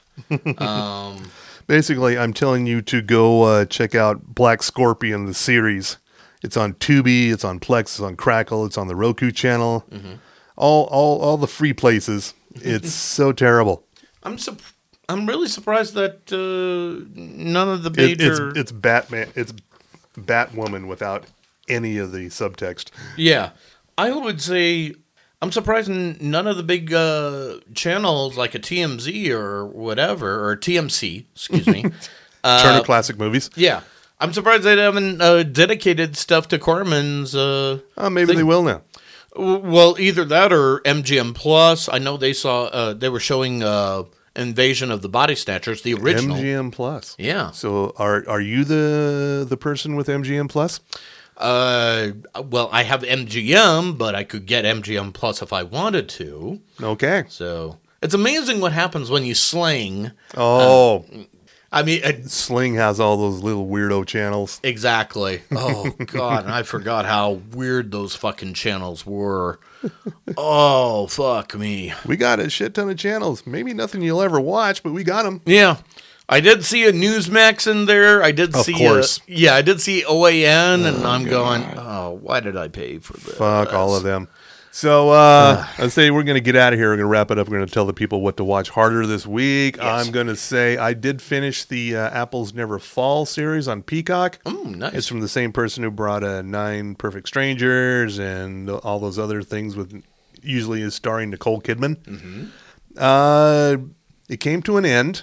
Basically, I'm telling you to go check out Black Scorpion, the series. It's on Tubi, it's on Plex, it's on Crackle, it's on the Roku channel. Mm-hmm. All the free places. It's so terrible. I'm really surprised that none of the major... It's Batman. It's Batwoman without any of the subtext. Yeah. I would say I'm surprised none of the big channels like a TMZ or whatever, or TMC, excuse me. Turner Classic Movies. Yeah. I'm surprised they haven't dedicated stuff to Corman's... maybe they will now. Well, either that or MGM Plus. I know they were showing... Invasion of the Body Snatchers, the original. MGM Plus. Yeah. So are you the person with MGM Plus? Well, I have MGM, but I could get MGM Plus if I wanted to. Okay. So it's amazing what happens when you slang. Oh. I mean, Sling has all those little weirdo channels. exactly. Oh, God. And I forgot how weird those fucking channels were. Oh, fuck me. We got a shit ton of channels. Maybe nothing you'll ever watch, but we got them. Yeah. I did see a Newsmax in there. I did Of see course. I did see OAN, and I'm going, oh, why did I pay for this? Fuck all of them. So I'd say we're going to get out of here. We're going to wrap it up. We're going to tell the people what to watch harder this week. Yes. I'm going to say I did finish the Apples Never Fall series on Peacock. Nice. It's from the same person who brought 9 Perfect Strangers and all those other things with usually is starring Nicole Kidman. Mm-hmm. It came to an end.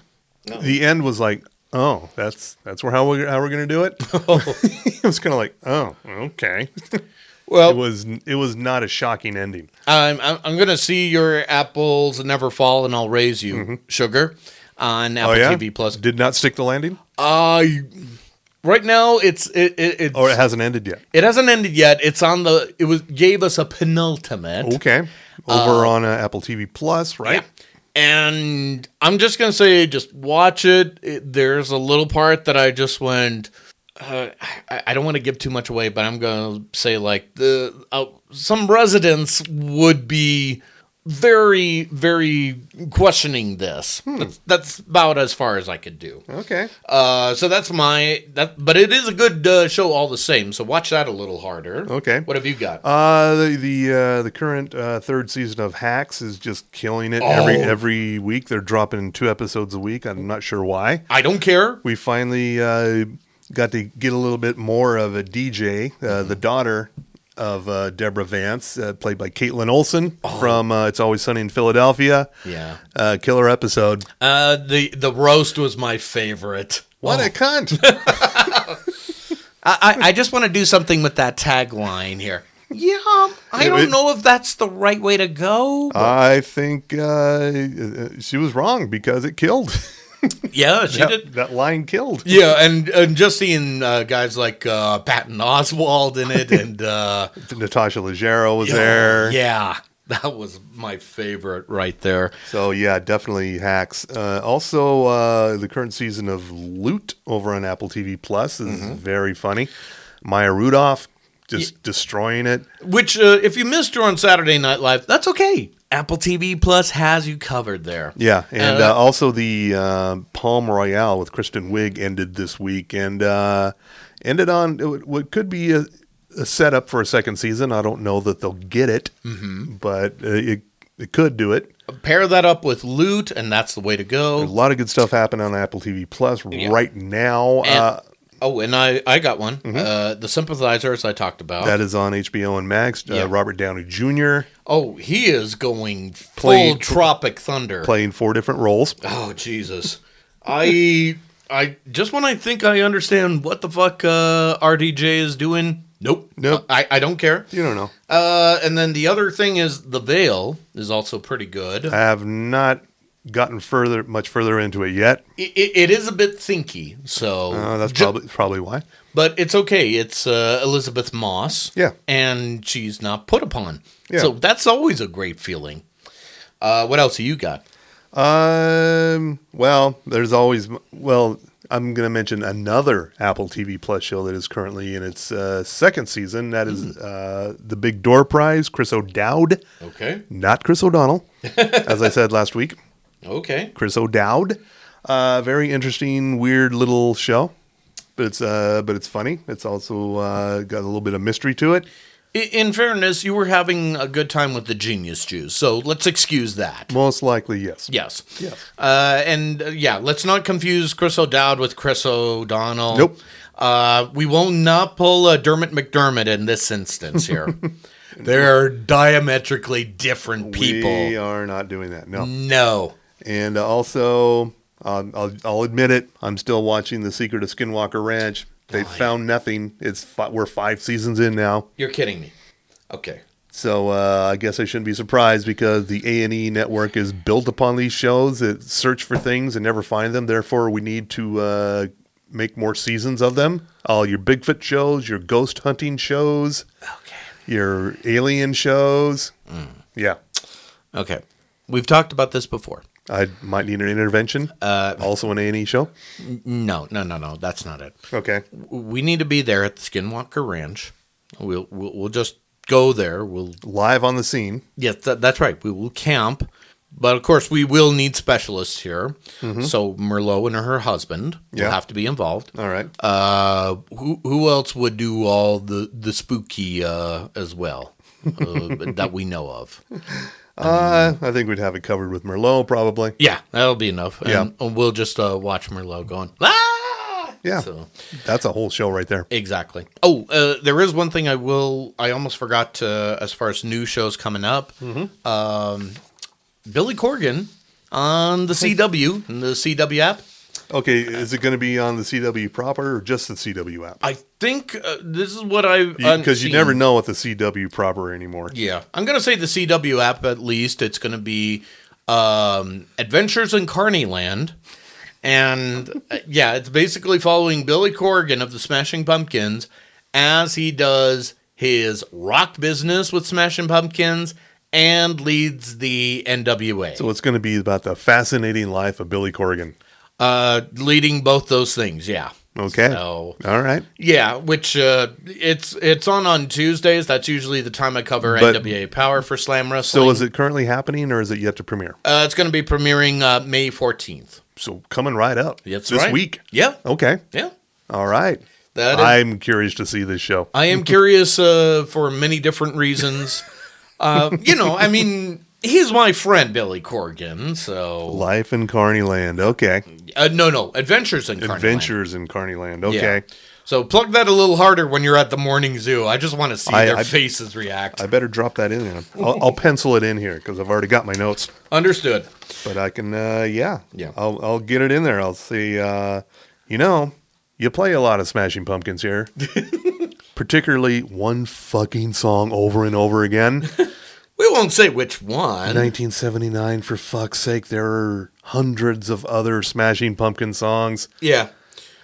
No. The end was like, oh, that's how we're going to do it. It was kind of like, oh, okay. Well, it was not a shocking ending. I'm gonna see your Apples Never Fall, and I'll raise you, Sugar, on Apple TV Plus. Did not stick the landing. Right now it's or it hasn't ended yet. It hasn't ended yet. It's on the. Gave us a penultimate. Okay, over on Apple TV Plus, right? Yeah. And I'm just gonna say, just watch it. There's a little part that I just went. I don't want to give too much away, but I'm going to say like some residents would be very, very questioning this. That's about as far as I could do. Okay. So that's but it is a good show all the same. So watch that a little harder. Okay. What have you got? The current third season of Hacks is just killing it every week. They're dropping 2 episodes a week. I'm not sure why. I don't care. We finally got to get a little bit more of a DJ, the daughter of Deborah Vance, played by Caitlin Olsen from It's Always Sunny in Philadelphia. Yeah. Killer episode. The roast was my favorite. What a cunt. I just want to do something with that tagline here. Yeah, I don't know if that's the right way to go. I think she was wrong because it killed. Yeah, she did. That line killed. Yeah, and just seeing guys like Patton Oswalt in it, and Natasha Leggero was there. Yeah, that was my favorite right there. So yeah, definitely Hacks. Also, the current season of Loot over on Apple TV Plus is very funny. Maya Rudolph just destroying it. Which, if you missed her on Saturday Night Live, that's okay. Apple TV Plus has you covered there. Yeah, and also the Palm Royale with Kristen Wiig ended this week, and ended on what could be a setup for a second season. I don't know that they'll get it, but it could do it. Pair that up with Loot, and that's the way to go. There's a lot of good stuff happening on Apple TV Plus right now. And I got one. The Sympathizer, as I talked about. That is on HBO and Max. Robert Downey Jr. Oh, he is going full Tropic Thunder. Playing 4 different roles. Oh, Jesus. I just when I think I understand what the fuck RDJ is doing, nope. I don't care. You don't know. And then the other thing is The Veil is also pretty good. I have not gotten much further into it yet. It is a bit thinky, so that's probably why. But it's okay. It's Elizabeth Moss, and she's not put upon. Yeah. So that's always a great feeling. What else have you got? Well, there's always I'm going to mention another Apple TV Plus show that is currently in its second season. That is the Big Door Prize. Chris O'Dowd. Okay. Not Chris O'Donnell, as I said last week. Okay. Chris O'Dowd. Very interesting, weird little show, but it's funny. It's also got a little bit of mystery to it. In fairness, you were having a good time with the Genius Jews, so let's excuse that. Most likely, yes. Yes. Let's not confuse Chris O'Dowd with Chris O'Donnell. Nope. We will not pull Dermot McDermott in this instance here. They're diametrically different people. We are not doing that. No. And also, I'll admit it, I'm still watching The Secret of Skinwalker Ranch. They found nothing. We're 5 seasons in now. You're kidding me. Okay. So I guess I shouldn't be surprised because the A&E network is built upon these shows that search for things and never find them. Therefore, we need to make more seasons of them. All your Bigfoot shows, your ghost hunting shows, your alien shows. Yeah. Okay. We've talked about this before. I might need an intervention. Also an A&E show. No. That's not it. Okay. We need to be there at the Skinwalker Ranch. We'll just go there. We'll Live on the scene. Yes, that's right. We will camp, but of course we will need specialists here. So Merlot and her husband will have to be involved. All right. Who else would do all the spooky as well that we know of? I think we'd have it covered with Merlot, probably. Yeah, that'll be enough. Yeah. And we'll just watch Merlot going, ah! Yeah. So, that's a whole show right there. exactly. Oh, there is one thing I almost forgot as far as new shows coming up. Billy Corgan on the CW, and the CW app. Okay, is it going to be on the CW proper or just the CW app? I think this is what I've Because you never know with the CW proper anymore. Yeah, I'm going to say the CW app at least. It's going to be Adventures in Carneyland. And it's basically following Billy Corgan of the Smashing Pumpkins as he does his rock business with Smashing Pumpkins and leads the NWA. So it's going to be about the fascinating life of Billy Corgan. Leading both those things, yeah. Okay. So, all right. yeah, which it's on Tuesdays. That's usually the time I cover NWA Power for Slam Wrestling. So is it currently happening or is it yet to premiere? It's going to be premiering May 14th. So coming right up. That's this right. week. Yeah. Okay. Yeah. All right. I'm curious to see this show. I am curious for many different reasons. I mean, he's my friend, Billy Corgan, so... Life in Carneyland. Okay. No. Adventures in Carneyland. Adventures in Carneyland. Okay. Yeah. So plug that a little harder when you're at the morning zoo. I just want to see their faces react. I better drop that in there. I'll pencil it in here because I've already got my notes. Understood. But I can, I'll get it in there. I'll see, you play a lot of Smashing Pumpkins here. Particularly one fucking song over and over again. We won't say which one. 1979, for fuck's sake. There are hundreds of other Smashing Pumpkin songs. Yeah.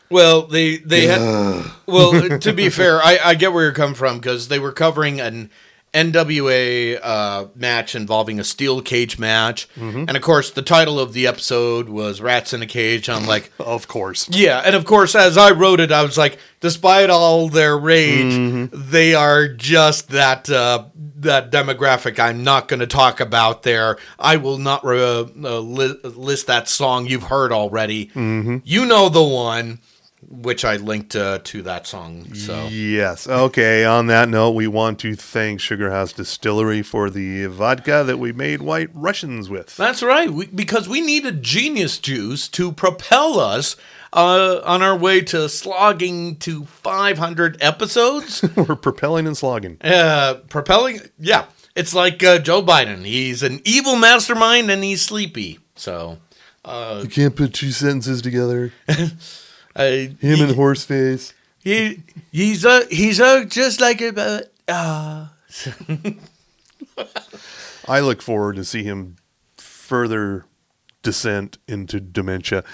Well, they had... Well, to be fair, I get where you're coming from, because they were covering an NWA match involving a steel cage match. And, of course, the title of the episode was Rats in a Cage. I'm like... Of course. Yeah, and, of course, as I wrote it, I was like, despite all their rage, they are just that demographic I'm not going to talk about there. I will not list that song you've heard already. You know the one... which I linked to that song. So yes. Okay. On that note, we want to thank Sugar House Distillery for the vodka that we made White Russians with. That's right. Because we need a genius juice to propel us on our way to slogging to 500 episodes. We're propelling and slogging. Propelling. Yeah. It's like Joe Biden. He's an evil mastermind and he's sleepy. So you can't put two sentences together. Him and Horseface. He's just like a. I look forward to see him further descent into dementia.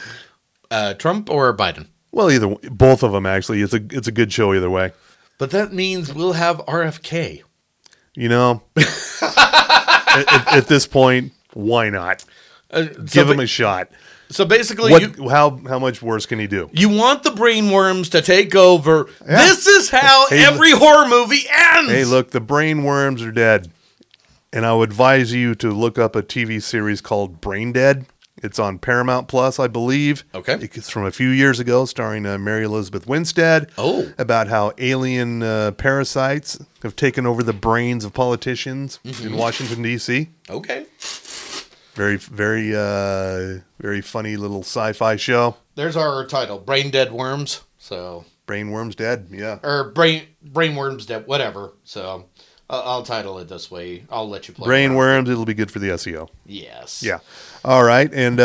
Trump or Biden? Well, both of them actually. It's a good show either way. But that means we'll have RFK. At this point, why not? Give him a shot. So basically, how much worse can he do? You want the brainworms to take over. Yeah. This is how every horror movie ends. Hey, look, the brainworms are dead. And I would advise you to look up a TV series called Brain Dead. It's on Paramount Plus, I believe. Okay. It's from a few years ago, starring Mary Elizabeth Winstead. Oh. About how alien parasites have taken over the brains of politicians in Washington, D.C. Okay. Very, very, very funny little sci-fi show. There's our title, Brain Dead Worms. So Brainworms Dead, yeah. Or Brainworms Dead, whatever. So I'll title it this way. I'll let you play. Brainworms, it'll be good for the SEO. Yes. Yeah. All right. And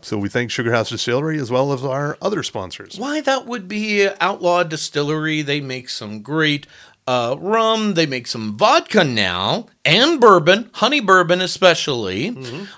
so we thank Sugar House Distillery as well as our other sponsors. Why, that would be Outlaw Distillery. They make some great rum. They make some vodka now and bourbon, honey bourbon especially.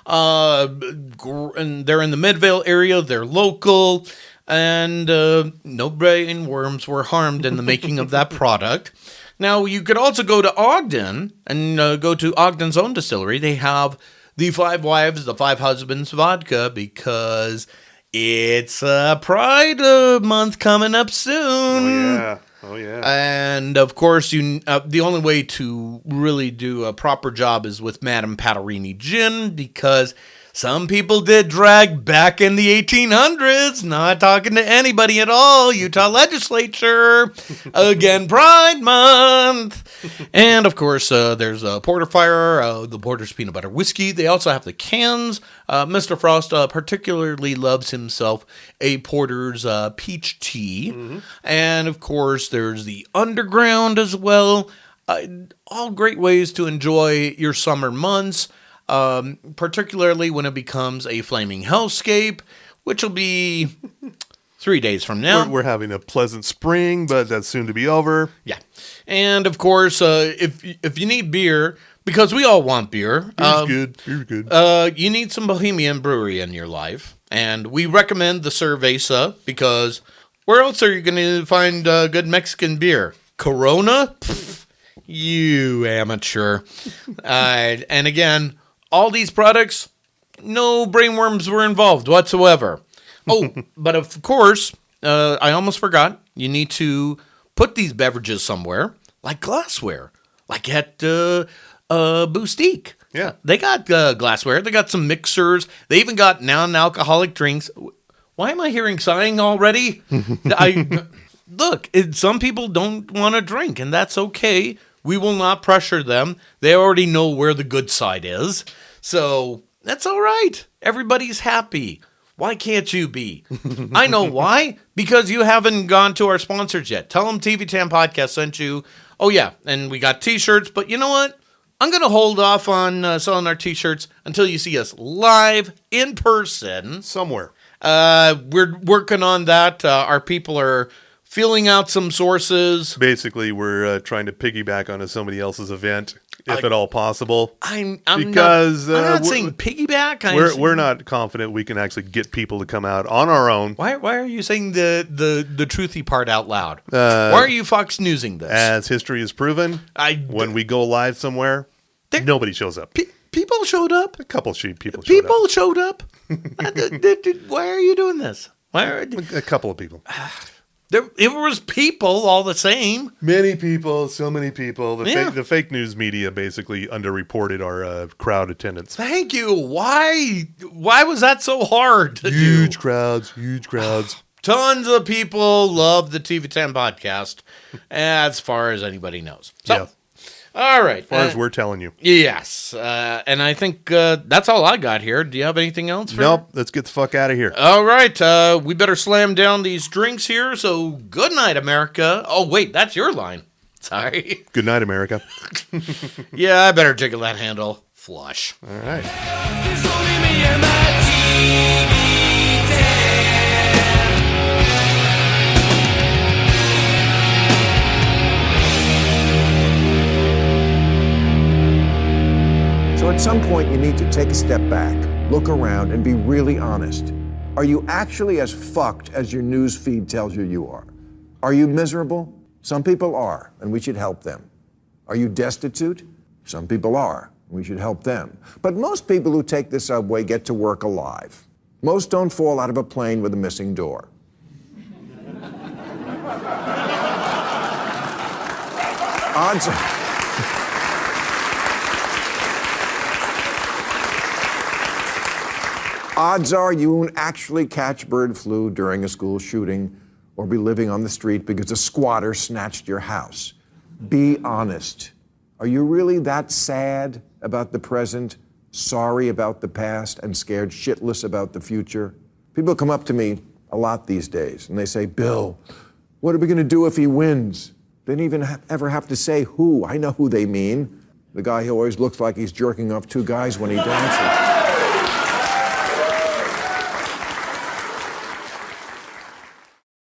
And they're in the Midvale area. They're local, and no brainworms were harmed in the making of that product. Now, you could also go to Ogden and go to Ogden's own distillery. They have the 5 Wives, the 5 Husbands vodka because it's Pride Month coming up soon. Oh yeah. And of course, the only way to really do a proper job is with Madame Patarini gin, because some people did drag back in the 1800s. Not talking to anybody at all. Utah legislature. Again, Pride Month. And of course, there's a Porterfire, the Porter's peanut butter whiskey. They also have the cans. Mr. Frost particularly loves himself a Porter's peach tea. Mm-hmm. And of course, there's the Underground as well. All great ways to enjoy your summer months. Particularly when it becomes a flaming hellscape, which will be 3 days from now. We're having a pleasant spring, but that's soon to be over. Yeah. And of course, if you need beer, because we all want beer. Beer's good. You need some Bohemian Brewery in your life. And we recommend the Cerveza, because where else are you going to find good Mexican beer? Corona? Pfft, you amateur. And again, all these products, no brainworms were involved whatsoever. Oh, but of course, I almost forgot, you need to put these beverages somewhere, like glassware, like at Boustique. Yeah. They got glassware. They got some mixers. They even got non-alcoholic drinks. Why am I hearing sighing already? Look, some people don't want to drink, and that's okay. We will not pressure them. They already know where the good side is. So that's all right. Everybody's happy. Why can't you be? I know why. Because you haven't gone to our sponsors yet. Tell them TV10 Podcast sent you. Oh, yeah. And we got T-shirts. But you know what? I'm going to hold off on selling our T-shirts until you see us live in person. Somewhere. We're working on that. Our people are feeling out some sources. Basically, we're trying to piggyback onto somebody else's event, if at all possible. I'm because not saying piggyback. We're not confident we can actually get people to come out on our own. Why are you saying the truthy part out loud? Why are you Fox Newsing this? As history has proven, when we go live somewhere, nobody shows up. People showed up. A couple people showed up. Why are you doing this? A couple of people. It was people all the same. Many people, so many people. The fake news media basically underreported our crowd attendance. Thank you. Why was that so hard to do? Huge crowds. Tons of people love the TV10 podcast, as far as anybody knows. So, yeah. All right. As far as we're telling you. Yes. And I think that's all I got here. Do you have anything else? Nope. Let's get the fuck out of here. All right. We better slam down these drinks here. So good night, America. Oh, wait. That's your line. Sorry. Good night, America. Yeah, I better jiggle that handle. Flush. All right. So at some point, you need to take a step back, look around, and be really honest. Are you actually as fucked as your news feed tells you are? Are you miserable? Some people are, and we should help them. Are you destitute? Some people are, and we should help them. But most people who take the subway get to work alive. Most don't fall out of a plane with a missing door. Odds are you won't actually catch bird flu during a school shooting or be living on the street because a squatter snatched your house. Be honest. Are you really that sad about the present, sorry about the past, and scared shitless about the future? People come up to me a lot these days, and they say, Bill, what are we going to do if he wins? They didn't even ever have to say who. I know who they mean. The guy who always looks like he's jerking off two guys when he dances.